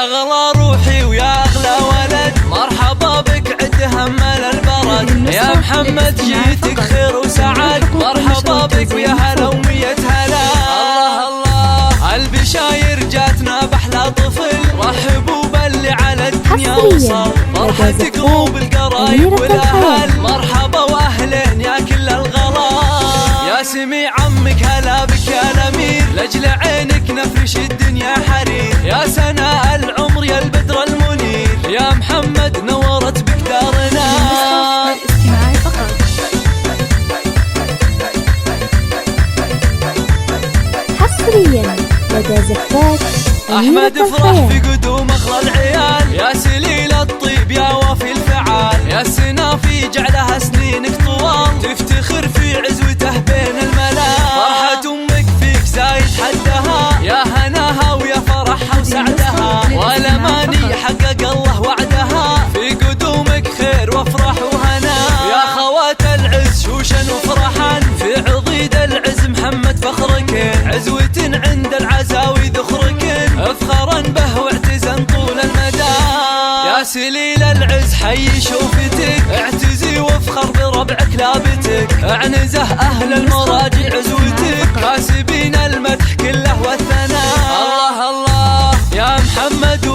أغلى روحي ويا أغلى ولد، مرحبا بك عد همل البرد. يا محمد جيتك خير وسعد، مرحبا بك ويا هلا ومية هلا. الله الله البشاير جاتنا بأحلى طفل، رحبوا باللي على الدنيا وصل، فرحة قلوب القرايب والأهل، مرحبا وأهلين يا كل الغلا. يا سمي عمك هلا بك يا الأمير، لأجل عينك نفرش الدنيا حرير. يا سناء العمر يا البدر المنير، يا محمد نورت بك دارنا. حصريا لدى زفات أحمد افرح في قدوم أخلى العيال، يا سليل الطيب يا وافي الفعال. يا السنافي جعلها سنينك طوال، تفتخر في عزوته بين الملال. فرحة أمك فيك زايد حدها، يا هناها ويا فرحها وسعدها، والأماني حقق الله وعدها، في قدومك خير وافرح وهنا. يا خوات العز شوشا وفرحا، في عضيد العز محمد فخركن، عزوة عند العزاوي ذخركن، افخرا به واعتزا طول المدى. يا سليل العز حي شوفتك، اعتزي وافخر بربعك لابتك، اعنزه اهل المراجع عزوتك، كاسبين المدح كله والثناء. الله الله يا محمد